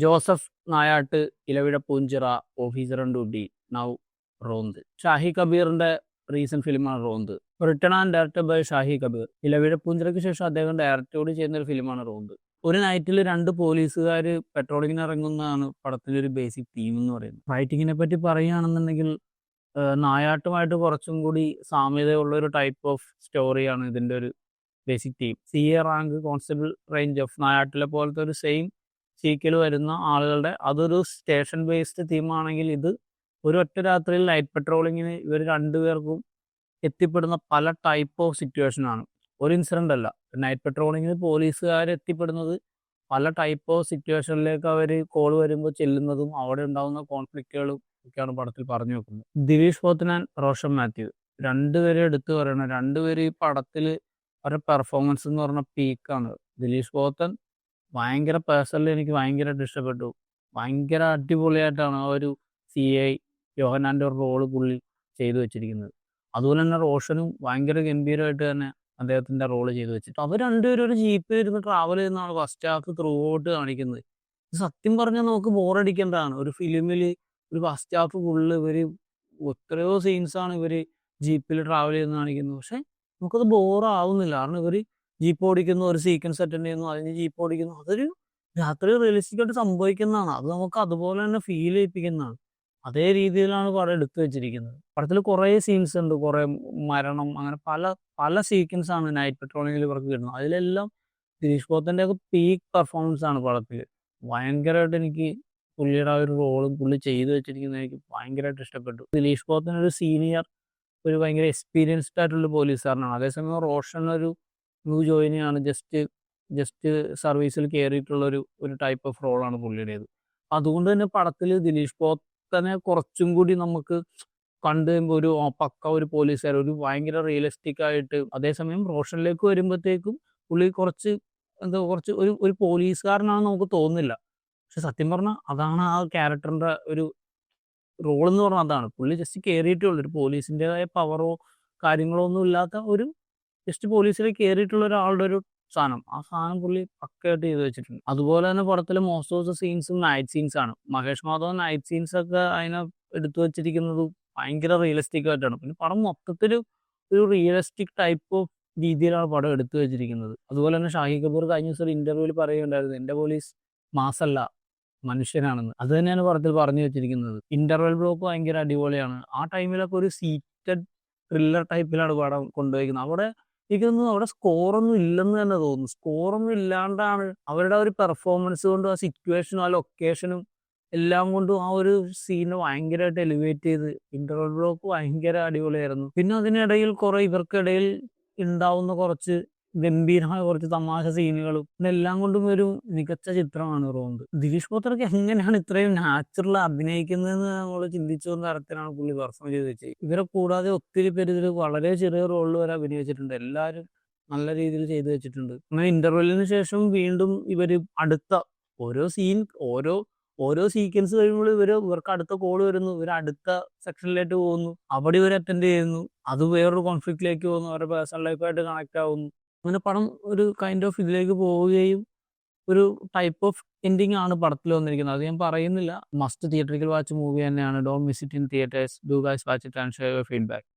Joseph Nayattu, Elaveezha Poonchira, officer on duty, now Ronth. Shahi കബീറിന്റെ recent ഫിലിമാണ് Ronth. Written and directed by Shahi Kabir. Elaveezha പൂഞ്ചിറയ്ക്ക് ശേഷം അദ്ദേഹം ഡയറക്ടോട് ചെയ്യുന്ന ഒരു ഫിലിമാണ് റോന്ത്. ഒരു നൈറ്റിൽ 2 പോലീസുകാർ പെട്രോളിങ്ങിന് ഇറങ്ങുന്നതാണ് പടത്തിലെ ഒരു ബേസിക് തീം എന്ന് പറയുന്നത്. റൈറ്റിങ്ങിനെ പറ്റി പറയുകയാണെന്നുണ്ടെങ്കിൽ നായാട്ടുമായിട്ട് കുറച്ചും കൂടി സാമ്യതയുള്ള ഒരു ടൈപ്പ് ഓഫ് സ്റ്റോറിയാണ് ഇതിൻ്റെ ഒരു basic theme. CA rank, constable range of നായാട്ടിലെ പോലത്തെ ഒരു സെയിം സീക്വൽ വരുന്ന ആളുകളുടെ അതൊരു സ്റ്റേഷൻ ബേസ്ഡ് തീമാണെങ്കിൽ ഇത് ഒരു ഒറ്റ രാത്രിയിൽ നൈറ്റ് പെട്രോളിങ്ങിന് ഇവർ രണ്ടുപേർക്കും എത്തിപ്പെടുന്ന പല ടൈപ്പ് ഓഫ് സിറ്റുവേഷൻ ആണ്. ഒരു ഇൻസിഡൻ്റ് അല്ല. നൈറ്റ് പെട്രോളിങ്ങിന് പോലീസുകാർ എത്തിപ്പെടുന്നത് പല ടൈപ്പ് ഓഫ് സിറ്റുവേഷനിലേക്ക് അവർ കോൾ വരുമ്പോൾ ചെല്ലുന്നതും അവിടെ ഉണ്ടാകുന്ന കോൺഫ്ലിക്റ്റുകളും ഒക്കെയാണ് പടത്തിൽ പറഞ്ഞു വെക്കുന്നത്. ദിലീഷ് പോത്തൻ ആൻഡ് റോഷൻ മാത്യു രണ്ടുപേരെ എടുത്തു പറയണം. രണ്ടുപേരും ഈ പടത്തിൽ അവരുടെ പെർഫോമൻസ് എന്ന് പറഞ്ഞ പീക്കാണ്. ദിലീഷ് പോത്തൻ ഭയങ്കര പേഴ്സണലി എനിക്ക് ഭയങ്കരമായിട്ട് ഇഷ്ടപ്പെട്ടു. ഭയങ്കര അടിപൊളിയായിട്ടാണ് ആ ഒരു CI യോഹന്നാൻ്റെ ഒരു റോള് പുള്ളി ചെയ്തു വെച്ചിരിക്കുന്നത്. അതുപോലെ തന്നെ റോഷനും ഭയങ്കര ഗംഭീരമായിട്ട് തന്നെ അദ്ദേഹത്തിൻ്റെ റോള് ചെയ്തു വെച്ചിട്ട് അവർ രണ്ടുപേരും ഒരു ജീപ്പിൽ ഇരുന്ന് ട്രാവൽ ചെയ്യുന്നതാണ് ഫസ്റ്റ് ഹാഫ് ത്രൂ ഔട്ട് കാണിക്കുന്നത്. സത്യം പറഞ്ഞാൽ നമുക്ക് ബോറടിക്കേണ്ടതാണ്. ഒരു ഫിലിമിൽ ഒരു ഫസ്റ്റ് ഹാഫ് ഫുള്ള് ഇവർ എത്രയോ സീൻസാണ് ഇവർ ജീപ്പിൽ ട്രാവൽ ചെയ്യുന്ന കാണിക്കുന്നത്. പക്ഷെ നമുക്കത് ബോറാവുന്നില്ല. കാരണം ഇവർ ജീപ്പ് ഓടിക്കുന്നു, ഒരു സീക്വൻസ് അറ്റൻഡ് ചെയ്യുന്നു, അതിന് ജീപ്പ് ഓടിക്കുന്നു. അതൊരു രാത്രി റിയലിസ്റ്റിക് ആയിട്ട് സംഭവിക്കുന്നതാണ്. അത് നമുക്ക് അതുപോലെ തന്നെ ഫീൽ ചെയ്യിപ്പിക്കുന്നതാണ്. അതേ രീതിയിലാണ് പടം എടുത്തു വെച്ചിരിക്കുന്നത്. പടത്തിൽ കുറേ സീൻസ് ഉണ്ട്, കുറേ മരണം, അങ്ങനെ പല പല സീക്വൻസ് ആണ് നൈറ്റ് പെട്രോളിങ്ങിൽ ഇവർക്ക് കിട്ടുന്നത്. അതിലെല്ലാം ദിലീഷ് പോത്തൻ്റെ ഒക്കെ പീക്ക് പെർഫോമൻസ് ആണ് പടത്തിൽ. ഭയങ്കരമായിട്ട് എനിക്ക് പുള്ളിയുടെ ആ ഒരു റോളും പുള്ളി ചെയ്തു വെച്ചിരിക്കുന്നത് എനിക്ക് ഭയങ്കരമായിട്ട് ഇഷ്ടപ്പെട്ടു. ദിലീഷ് പോത്തൻ ഒരു സീനിയർ, ഒരു ഭയങ്കര എക്സ്പീരിയൻസ്ഡ് ആയിട്ടുള്ള പോലീസുകാരനാണ്. അതേസമയം റോഷൻ ഒരു ന്യൂ ജോയിനിയാണ്, ജസ്റ്റ് സർവീസിൽ കയറിയിട്ടുള്ള ഒരു ടൈപ്പ് ഓഫ് റോളാണ് പുള്ളിയുടേത്. അതുകൊണ്ട് തന്നെ പടത്തിൽ ദിലീഷ് പോത്തനെ കുറച്ചും കൂടി നമുക്ക് കണ്ടു കഴിയുമ്പോൾ ഒരു പക്ക ഒരു പോലീസുകാർ, ഒരു ഭയങ്കര റിയലിസ്റ്റിക് ആയിട്ട്. അതേസമയം റോഷനിലേക്ക് വരുമ്പോഴത്തേക്കും പുള്ളി കുറച്ച് ഒരു പോലീസുകാരനാണെന്ന് നമുക്ക് തോന്നുന്നില്ല. പക്ഷെ സത്യം പറഞ്ഞാൽ അതാണ് ആ ക്യാരക്ടറിന്റെ ഒരു റോൾ എന്ന് പറഞ്ഞാൽ അതാണ്. പുള്ളി ജസ്റ്റ് കയറിയിട്ടേ ഉള്ളൂ. ഒരു പോലീസിൻ്റെതായ പവറോ കാര്യങ്ങളോ ഒന്നും ഇല്ലാത്ത ഒരു ജസ്റ്റ് പോലീസിൽ കയറിയിട്ടുള്ള ഒരാളുടെ ഒരു സാധനം. ആ സാധനം പുള്ളി പക്കയായിട്ട് ചെയ്ത് വെച്ചിട്ടുണ്ട്. അതുപോലെ തന്നെ പടത്തിലെ മോസ്റ്റ് ഓഫ് ദ സീൻസും നൈറ്റ് സീൻസ് ആണ്. മഹേഷ് മാധവൻ നൈറ്റ് സീൻസ് ഒക്കെ അതിനെ എടുത്തു വെച്ചിരിക്കുന്നത് ഭയങ്കര റിയലിസ്റ്റിക് ആയിട്ടാണ്. പിന്നെ പടം മൊത്തത്തിൽ ഒരു റിയലിസ്റ്റിക് ടൈപ്പ് ഓഫ് രീതിയിലാണ് പടം എടുത്തു വെച്ചിരിക്കുന്നത്. അതുപോലെ തന്നെ ഷാഹി കപൂർ കഴിഞ്ഞ ദിവസം ഒരു ഇന്റർവ്യൂവിൽ പറയുകയുണ്ടായിരുന്നു, എൻ്റെ പോലീസ് മാസല്ല മനുഷ്യനാണെന്ന്. അത് തന്നെയാണ് പടത്തിൽ പറഞ്ഞു വെച്ചിരിക്കുന്നത്. ഇന്റർവെൽ ബ്ലോക്ക് ഭയങ്കര അടിപൊളിയാണ്. ആ ടൈമിലൊക്കെ ഒരു സീറ്റഡ് ത്രില്ലർ ടൈപ്പിലാണ് പടം കൊണ്ടുപോയിരിക്കുന്നത്. അവിടെ എനിക്കൊന്നും അവിടെ സ്കോറൊന്നും ഇല്ലെന്ന് തന്നെ തോന്നുന്നു. സ്കോറൊന്നും ഇല്ലാണ്ടാണ് അവരുടെ ഒരു പെർഫോമൻസ് കൊണ്ടും ആ സിറ്റുവേഷനും ആ ലൊക്കേഷനും എല്ലാം കൊണ്ടും ആ ഒരു സീനെ ഭയങ്കരമായിട്ട് എലിവേറ്റ് ചെയ്ത്. ഇന്റർവെൽ ബ്ലോക്ക് ഭയങ്കര അടിപൊളിയായിരുന്നു. പിന്നെ അതിനിടയിൽ ഇവർക്കിടയിൽ ഉണ്ടാവുന്ന കുറച്ച് ഗംഭീരമായ കുറച്ച് തമാശ സീനുകളും ഇതെല്ലാം കൊണ്ടും ഒരു മികച്ച ചിത്രമാണ് റോന്ത്. ദിലീഷ് പോത്തനൊക്കെ എങ്ങനെയാണ് ഇത്രയും നാച്ചുറൽ അഭിനയിക്കുന്നതെന്ന് നമ്മൾ ചിന്തിച്ചു വന്ന തരത്തിലാണ് പുള്ളി പെർഫോം ചെയ്ത് വെച്ചത്. ഇവരെ കൂടാതെ ഒത്തിരി പേര് ഇതിൽ വളരെ ചെറിയ റോളിൽ വരെ അഭിനയിച്ചിട്ടുണ്ട്. എല്ലാവരും നല്ല രീതിയിൽ ചെയ്തു വെച്ചിട്ടുണ്ട്. അങ്ങനെ ഇന്റർവെല്ലിന് ശേഷം വീണ്ടും ഇവര് അടുത്ത ഓരോ സീൻ ഓരോ സീക്വൻസ് കഴിയുമ്പോൾ ഇവർക്ക് അടുത്ത കോൾ വരുന്നു, ഇവർ അടുത്ത സെക്ഷനിലേക്ക് പോകുന്നു, അവിടെ ഇവർ അറ്റൻഡ് ചെയ്യുന്നു, അത് വേറൊരു കോൺഫ്ലിക്റ്റിലേക്ക് പോകുന്നു, അവരുടെ പേഴ്സണൽ ലൈഫായിട്ട് കണക്ട് ആവുന്നു. അങ്ങനെ പടം ഒരു കൈൻഡ് ഓഫ് ഇതിലേക്ക് പോവുകയും ഒരു ടൈപ്പ് ഓഫ് എൻഡിങ് ആണ് പടത്തിൽ വന്നിരിക്കുന്നത്. അത് ഞാൻ പറയുന്നില്ല. മസ്റ്റ് തിയേറ്ററിക്കൽ വാച്ച് മൂവി തന്നെയാണ്. Don't miss it in theatres. Do guys watch it and share your feedback.